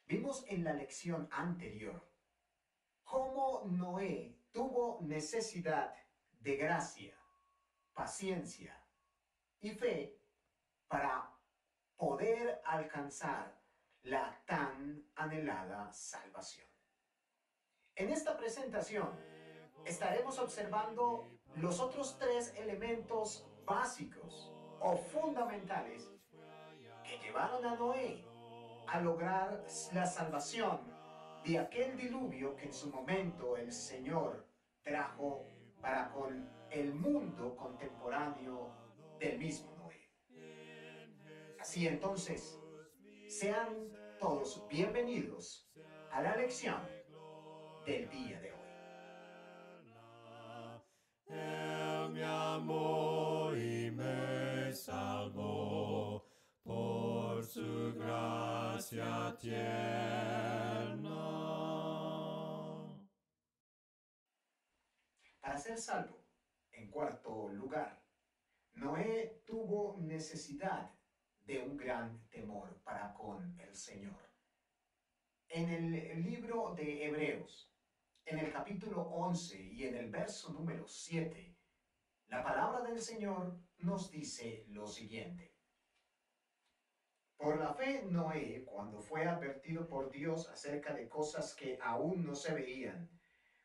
Vimos en la lección anterior cómo Noé tuvo necesidad de gracia, paciencia y fe para poder alcanzar la tan anhelada salvación. En esta presentación estaremos observando los otros tres elementos básicos o fundamentales que llevaron a Noé a lograr la salvación de aquel diluvio que en su momento el Señor trajo para con el mundo contemporáneo del mismo Noé. Así entonces, sean todos bienvenidos a la lección del día de hoy. Él me amó y me salvó por su gracia tierna. Para ser salvo, en cuarto lugar, Noé tuvo necesidad de un gran temor para con el Señor. En el libro de Hebreos, en el capítulo 11 y en el verso número 7, la palabra del Señor nos dice lo siguiente. Por la fe, Noé, cuando fue advertido por Dios acerca de cosas que aún no se veían,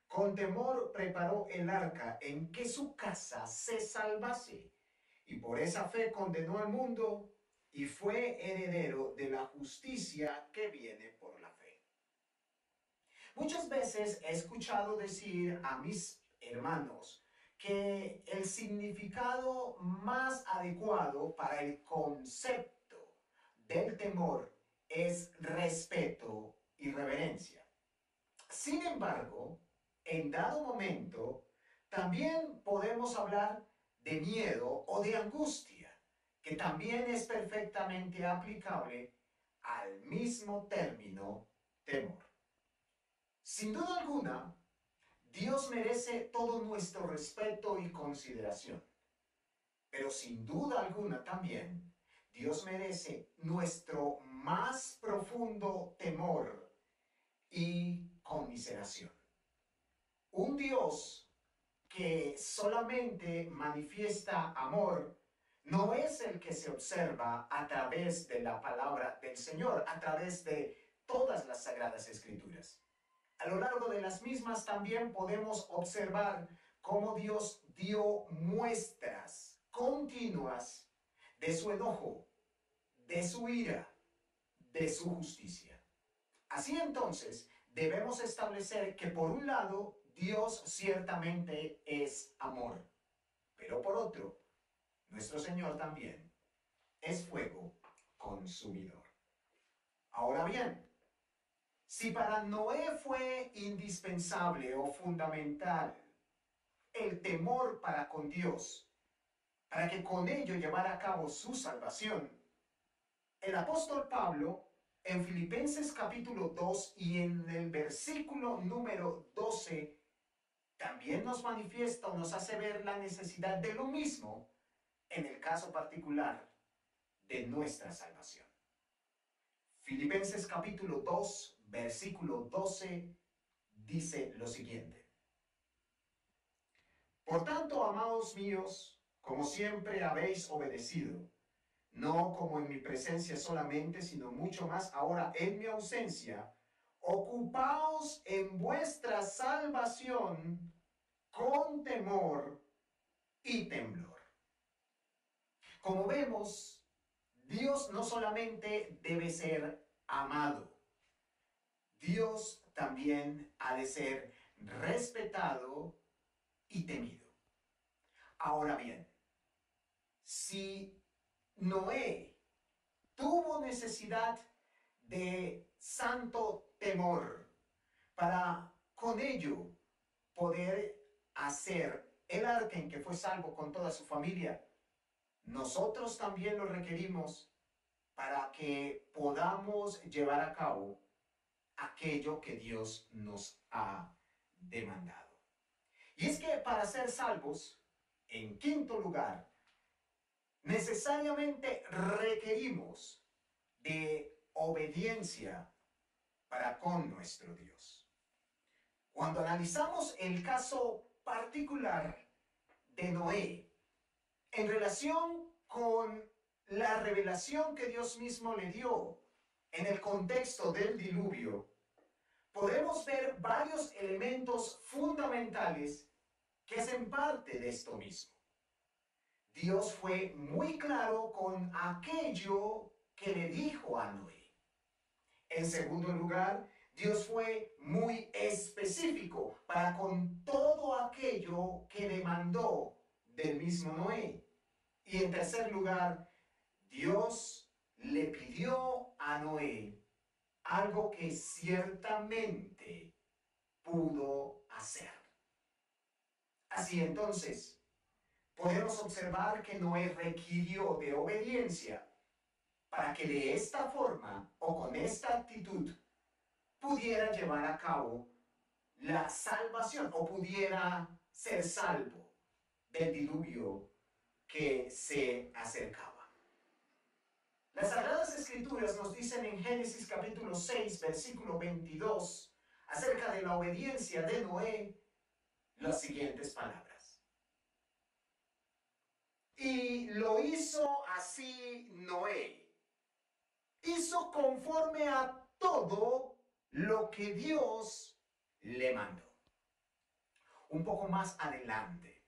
con temor preparó el arca en que su casa se salvase, y por esa fe condenó al mundo y fue heredero de la justicia que viene por la fe. Muchas veces he escuchado decir a mis hermanos que el significado más adecuado para el concepto del temor es respeto y reverencia. Sin embargo, en dado momento, también podemos hablar de miedo o de angustia, que también es perfectamente aplicable al mismo término temor. Sin duda alguna, Dios merece todo nuestro respeto y consideración, pero sin duda alguna también, Dios merece nuestro más profundo temor y conmiseración. Un Dios que solamente manifiesta amor no es el que se observa a través de la palabra del Señor, a través de todas las sagradas escrituras. A lo largo de las mismas también podemos observar cómo Dios dio muestras continuas de su enojo, de su ira, de su justicia. Así entonces, debemos establecer que por un lado, Dios ciertamente es amor, pero por otro, nuestro Señor también es fuego consumidor. Ahora bien, si para Noé fue indispensable o fundamental el temor para con Dios, para que con ello llevara a cabo su salvación, el apóstol Pablo en Filipenses capítulo 2 y en el versículo número 12 también nos manifiesta o nos hace ver la necesidad de lo mismo en el caso particular de nuestra salvación. Filipenses capítulo 2, versículo 12 dice lo siguiente. Por tanto, amados míos, como siempre habéis obedecido, no como en mi presencia solamente, sino mucho más ahora en mi ausencia, ocupaos en vuestra salvación con temor y temblor. Como vemos, Dios no solamente debe ser amado, Dios también ha de ser respetado y temido. Ahora bien, si Noé tuvo necesidad de santo temor para con ello poder hacer el arca en que fue salvo con toda su familia, nosotros también lo requerimos para que podamos llevar a cabo aquello que Dios nos ha demandado. Y es que para ser salvos, en quinto lugar, necesariamente requerimos de obediencia para con nuestro Dios. Cuando analizamos el caso particular de Noé en relación con la revelación que Dios mismo le dio en el contexto del diluvio, podemos ver varios elementos fundamentales que hacen parte de esto mismo. Dios fue muy claro con aquello que le dijo a Noé. En segundo lugar, Dios fue muy específico para con todo aquello que demandó del mismo Noé. Y en tercer lugar, Dios le pidió a Noé algo que ciertamente pudo hacer. Así entonces, podemos observar que Noé requirió de obediencia para que de esta forma o con esta actitud pudiera llevar a cabo la salvación o pudiera ser salvo del diluvio que se acercaba. Las Sagradas Escrituras nos dicen en Génesis capítulo 6, versículo 22, acerca de la obediencia de Noé, las siguientes palabras. Y lo hizo así Noé. Hizo conforme a todo lo que Dios le mandó. Un poco más adelante,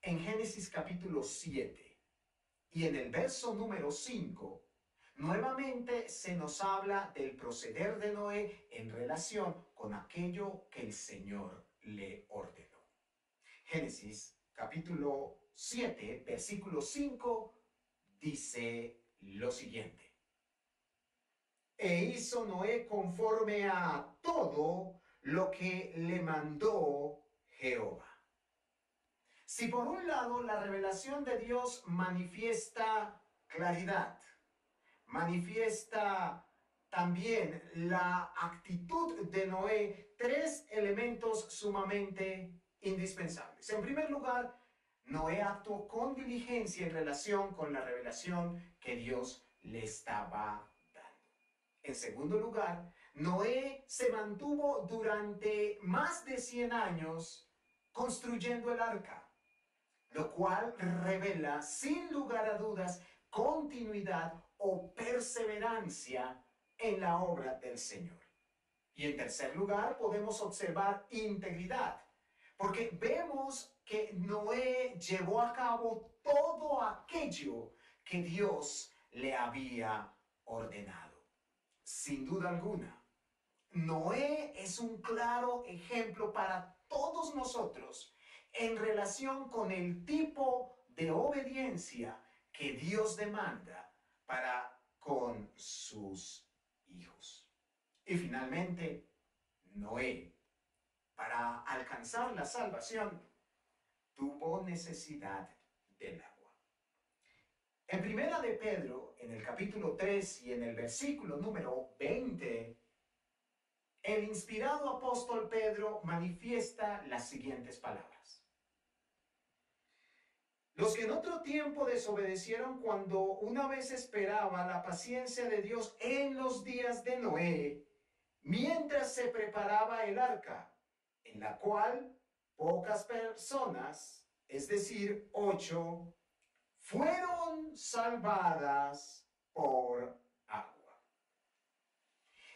en Génesis capítulo 7 y en el verso número 5, nuevamente se nos habla del proceder de Noé en relación con aquello que el Señor le ordenó. Génesis capítulo 7, versículo 5, dice lo siguiente. E hizo Noé conforme a todo lo que le mandó Jehová. Si por un lado la revelación de Dios manifiesta claridad, manifiesta también la actitud de Noé, tres elementos sumamente indispensables. En primer lugar, Noé actuó con diligencia en relación con la revelación que Dios le estaba dando. En segundo lugar, Noé se mantuvo durante más de 100 años construyendo el arca, lo cual revela sin lugar a dudas continuidad o perseverancia en la obra del Señor. Y en tercer lugar, podemos observar integridad, porque vemos que Noé llevó a cabo todo aquello que Dios le había ordenado. Sin duda alguna, Noé es un claro ejemplo para todos nosotros en relación con el tipo de obediencia que Dios demanda para con sus hijos. Y finalmente, Noé, para alcanzar la salvación, tuvo necesidad del agua. En primera de Pedro, en el capítulo 3 y en el versículo número 20, el inspirado apóstol Pedro manifiesta las siguientes palabras. Los que en otro tiempo desobedecieron cuando una vez esperaba la paciencia de Dios en los días de Noé, mientras se preparaba el arca, en la cual pocas personas, es decir, 8, fueron salvadas por agua.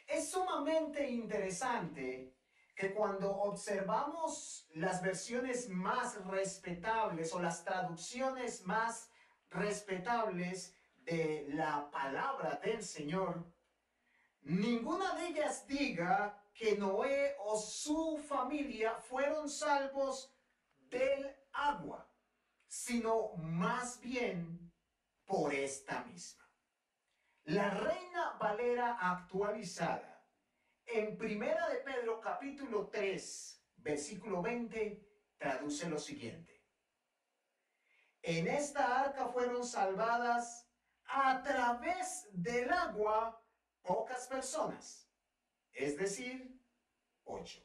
Es sumamente interesante que cuando observamos las versiones más respetables o las traducciones más respetables de la palabra del Señor, ninguna de ellas diga que Noé o su familia fueron salvos del agua, sino más bien por esta misma. La Reina Valera actualizada, en Primera de Pedro capítulo 3, versículo 20, traduce lo siguiente. En esta arca fueron salvadas a través del agua pocas personas, es decir, 8.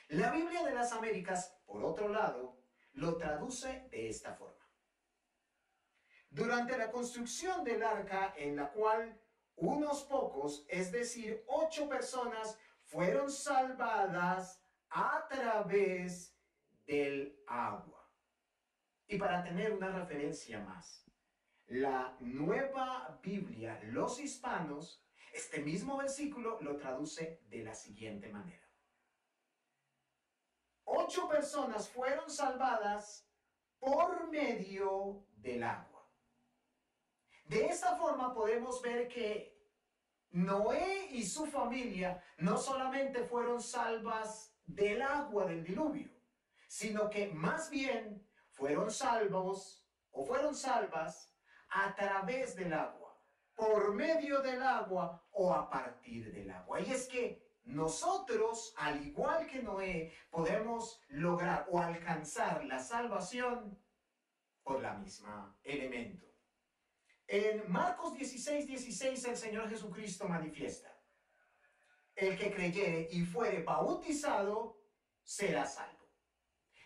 La Biblia de las Américas, por otro lado, lo traduce de esta forma. Durante la construcción del arca, en la cual unos pocos, es decir, 8 personas, fueron salvadas a través del agua. Y para tener una referencia más, la Nueva Biblia, los hispanos, este mismo versículo lo traduce de la siguiente manera. 8 personas fueron salvadas por medio del agua. De esta forma podemos ver que Noé y su familia no solamente fueron salvas del agua del diluvio, sino que más bien fueron salvos o fueron salvas a través del agua, por medio del agua o a partir del agua. Y es que nosotros, al igual que Noé, podemos lograr o alcanzar la salvación por la misma elemento. En Marcos 16:16 el Señor Jesucristo manifiesta: el que creyere y fuere bautizado será salvo.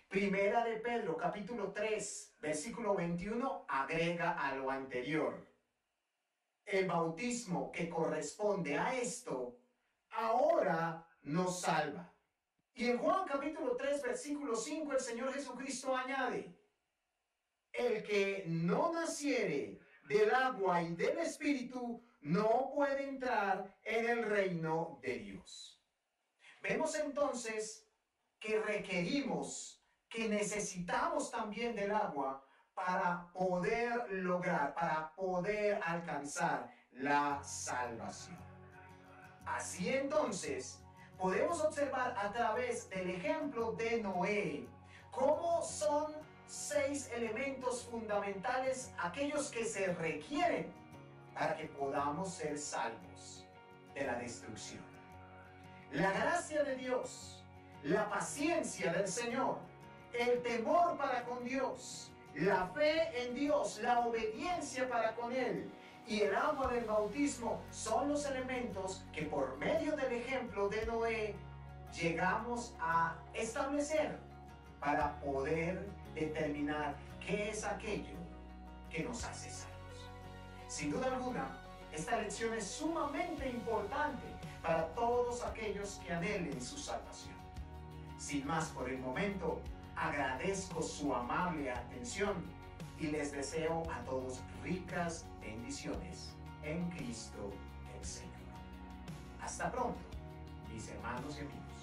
Primera de Pedro, capítulo 3, versículo 21, agrega a lo anterior. El bautismo que corresponde a esto, ahora nos salva. Y en Juan capítulo 3, versículo 5, el Señor Jesucristo añade: el que no naciere del agua y del Espíritu no puede entrar en el reino de Dios. Vemos entonces que requerimos, que necesitamos también del agua para poder lograr, para poder alcanzar la salvación. Así entonces, podemos observar a través del ejemplo de Noé cómo son 6 elementos fundamentales aquellos que se requieren para que podamos ser salvos de la destrucción. La gracia de Dios, la paciencia del Señor, el temor para con Dios, la fe en Dios, la obediencia para con Él y el agua del bautismo son los elementos que por medio del ejemplo de Noé llegamos a establecer para poder determinar qué es aquello que nos hace salvos. Sin duda alguna, esta lección es sumamente importante para todos aquellos que anhelen su salvación. Sin más por el momento, agradezco su amable atención y les deseo a todos ricas bendiciones en Cristo el Señor. Hasta pronto, mis hermanos y amigos.